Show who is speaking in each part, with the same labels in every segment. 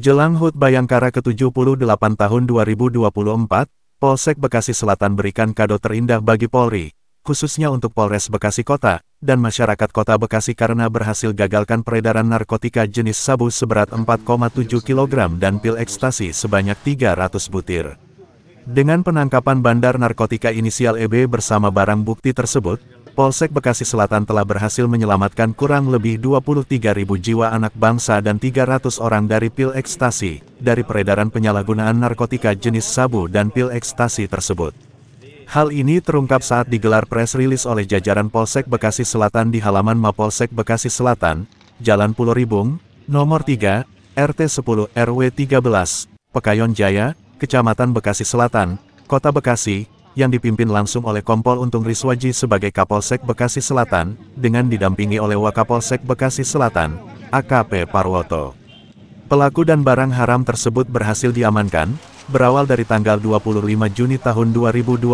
Speaker 1: Menjelang HUT Bayangkara ke-78 tahun 2024, Polsek Bekasi Selatan berikan kado terindah bagi Polri, khususnya untuk Polres Bekasi Kota, dan masyarakat Kota Bekasi karena berhasil gagalkan peredaran narkotika jenis sabu seberat 4,7 kg dan pil ekstasi sebanyak 300 butir. Dengan penangkapan bandar narkotika inisial EB bersama barang bukti tersebut, Polsek Bekasi Selatan telah berhasil menyelamatkan kurang lebih 23.000 jiwa anak bangsa dan 300 orang dari pil ekstasi, dari peredaran penyalahgunaan narkotika jenis sabu dan pil ekstasi tersebut. Hal ini terungkap saat digelar press release oleh jajaran Polsek Bekasi Selatan di halaman Mapolsek Bekasi Selatan, Jalan Pulau Ribung, Nomor 3, RT 10 RW 13, Pekayon Jaya, Kecamatan Bekasi Selatan, Kota Bekasi, yang dipimpin langsung oleh Kompol Untung Riswaji sebagai Kapolsek Bekasi Selatan, dengan didampingi oleh Wakapolsek Bekasi Selatan, AKP Parwoto. Pelaku dan barang haram tersebut berhasil diamankan, berawal dari tanggal 25 Juni tahun 2024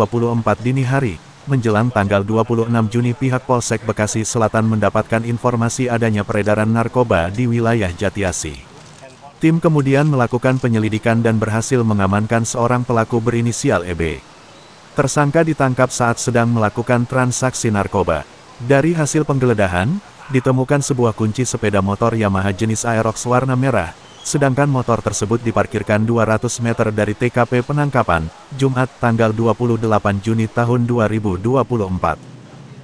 Speaker 1: dini hari, menjelang tanggal 26 Juni pihak Polsek Bekasi Selatan mendapatkan informasi adanya peredaran narkoba di wilayah Jatiasi. Tim kemudian melakukan penyelidikan dan berhasil mengamankan seorang pelaku berinisial EB. Tersangka ditangkap saat sedang melakukan transaksi narkoba. Dari hasil penggeledahan, ditemukan sebuah kunci sepeda motor Yamaha jenis Aerox warna merah, sedangkan motor tersebut diparkirkan 200 meter dari TKP penangkapan, Jumat tanggal 28 Juni tahun 2024.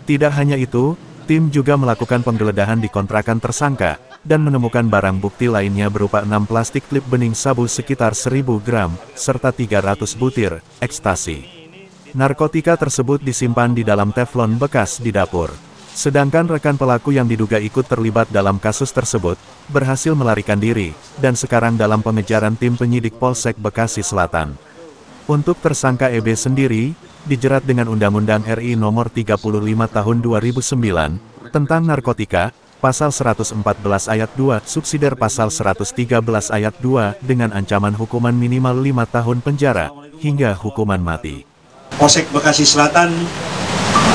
Speaker 1: Tidak hanya itu, tim juga melakukan penggeledahan di kontrakan tersangka, dan menemukan barang bukti lainnya berupa 6 plastik klip bening sabu sekitar 1000 gram, serta 300 butir ekstasi. Narkotika tersebut disimpan di dalam teflon bekas di dapur. Sedangkan rekan pelaku yang diduga ikut terlibat dalam kasus tersebut, berhasil melarikan diri, dan sekarang dalam pengejaran tim penyidik Polsek Bekasi Selatan. Untuk tersangka EB sendiri, dijerat dengan Undang-Undang RI Nomor 35 Tahun 2009, tentang narkotika, Pasal 114 Ayat 2, Subsidiar Pasal 113 Ayat 2, dengan ancaman hukuman minimal 5 tahun penjara, hingga hukuman mati.
Speaker 2: Polsek Bekasi Selatan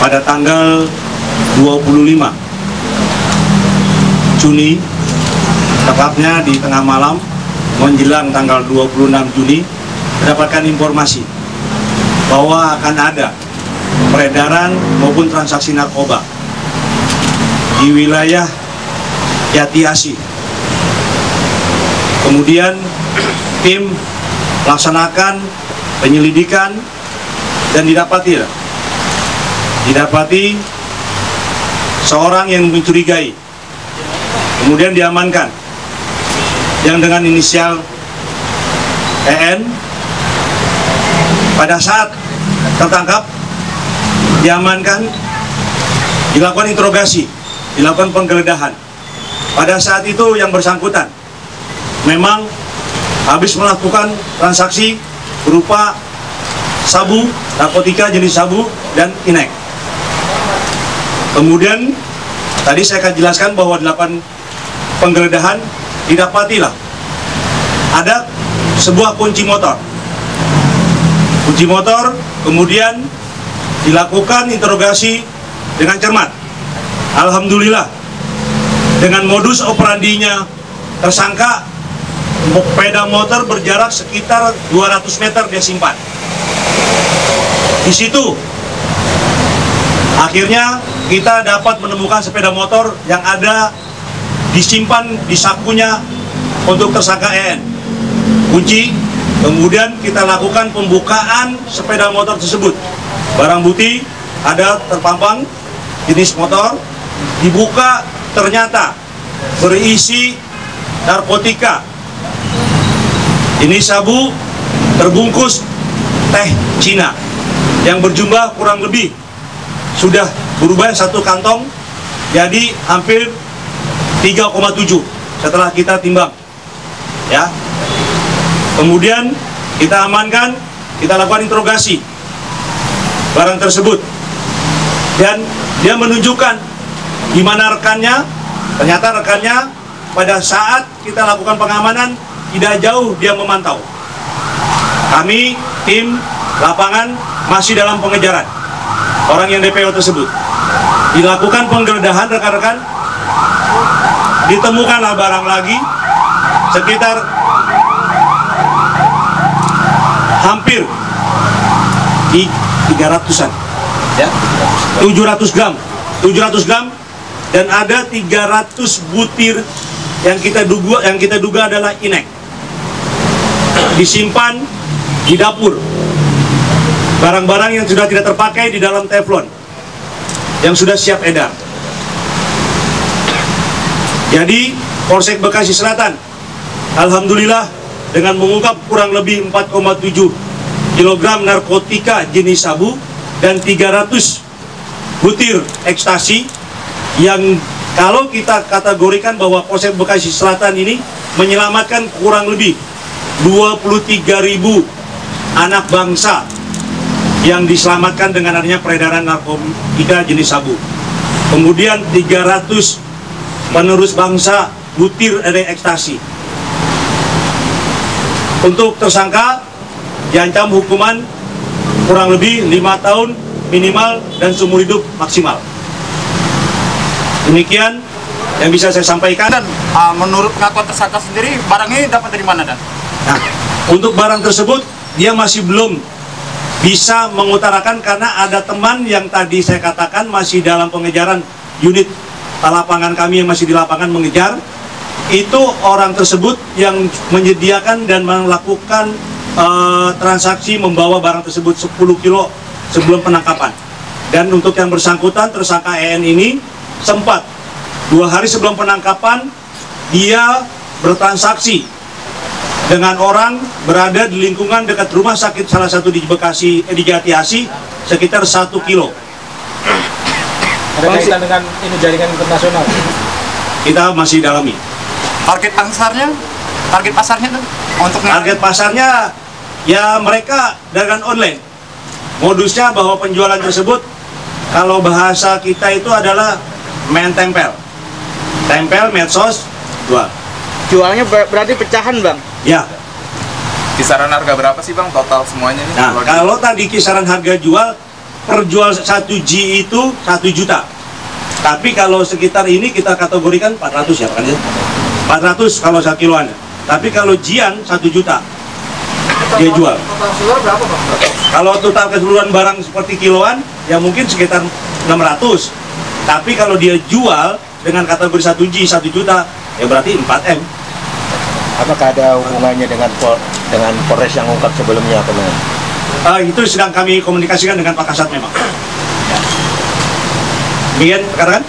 Speaker 2: pada tanggal 25 Juni, tepatnya di tengah malam menjelang tanggal 26 Juni, mendapatkan informasi bahwa akan ada peredaran maupun transaksi narkoba di wilayah Jatiasi. Kemudian tim melaksanakan penyelidikan dan didapati seorang yang mencurigai, kemudian diamankan, yang dengan inisial EN. Pada saat tertangkap, diamankan, dilakukan interogasi, dilakukan penggeledahan. Pada saat itu yang bersangkutan memang habis melakukan transaksi berupa sabu, narkotika jenis sabu, dan inek. Kemudian, tadi saya akan jelaskan bahwa dilakukan penggeledahan, didapatilah ada sebuah kunci motor. Kunci motor, kemudian dilakukan interogasi dengan cermat. Alhamdulillah, dengan modus operandinya tersangka, sepeda motor berjarak sekitar 200 meter dia simpan. Di situ akhirnya kita dapat menemukan sepeda motor yang ada disimpan di sakunya untuk tersangka EN. Kunci, kemudian kita lakukan pembukaan sepeda motor tersebut. Barang bukti ada terpampang jenis motor, dibuka ternyata berisi narkotika. Ini sabu terbungkus teh Cina yang berjumlah kurang lebih sudah berubah satu kantong jadi hampir 3,7 setelah kita timbang, ya. Kemudian kita amankan, kita lakukan interogasi barang tersebut, dan dia menunjukkan di mana rekannya. Ternyata rekannya pada saat kita lakukan pengamanan tidak jauh dia memantau. Kami tim lapangan masih dalam pengejaran orang yang DPO tersebut. Dilakukan penggeledahan rekan-rekan, ditemukanlah barang lagi sekitar hampir 300-an.
Speaker 3: Ya,
Speaker 2: 700 gram. Dan ada 300 butir yang kita duga adalah inek. Disimpan di dapur. Barang-barang yang sudah tidak terpakai di dalam teflon yang sudah siap edar. Jadi Polsek Bekasi Selatan alhamdulillah dengan mengungkap kurang lebih 4,7 kg narkotika jenis sabu dan 300 butir ekstasi yang kalau kita kategorikan bahwa Polsek Bekasi Selatan ini menyelamatkan kurang lebih 23.000 anak bangsa yang diselamatkan dengan adanya peredaran narkotika jenis sabu. Kemudian 300 penerus bangsa butir dari ekstasi. Untuk tersangka diancam hukuman kurang lebih 5 tahun minimal dan seumur hidup maksimal. Demikian yang bisa saya sampaikan.
Speaker 3: Dan menurut pengakuan tersangka sendiri, barang ini dapat dari mana, Dan?
Speaker 2: Nah, untuk barang tersebut dia masih belum bisa mengutarakan karena ada teman yang tadi saya katakan masih dalam pengejaran unit lapangan kami yang masih di lapangan mengejar. Itu orang tersebut yang menyediakan dan melakukan transaksi membawa barang tersebut 10 kilo sebelum penangkapan. Dan untuk yang bersangkutan, tersangka EN ini sempat 2 hari sebelum penangkapan dia bertransaksi dengan orang berada di lingkungan dekat rumah sakit salah satu di Bekasi, di Jati Asih sekitar 1 kilo.
Speaker 4: Ada kaitan dengan ini jaringan internasional?
Speaker 2: Kita masih dalami.
Speaker 3: Target pasarnya tuh untuk
Speaker 2: Target pasarnya ya mereka dengan online. Modusnya bahwa penjualan tersebut kalau bahasa kita itu adalah main tempel, medsos, jual.
Speaker 5: Jualnya berarti pecahan, Bang?
Speaker 2: Ya.
Speaker 6: Kisaran harga berapa sih Bang total semuanya nih?
Speaker 2: Nah, kalau tadi kisaran harga jual per jual 1 G itu 1 juta. Tapi kalau sekitar ini kita kategorikan 400 ya kan ya? 400 kalau 1 kiloan. Tapi kalau Jian 1 juta dia jual.
Speaker 4: Total seluruh berapa, Bang?
Speaker 2: Kalau total keseluruhan barang seperti kiloan ya mungkin sekitar 600. Tapi kalau dia jual dengan kategori 1 G 1 juta ya berarti 4M.
Speaker 5: Apakah ada hubungannya dengan Polres yang ungkap sebelumnya, teman?
Speaker 2: Itu sedang kami komunikasikan dengan Pak Kasat memang. Demikian, rekan-rekan.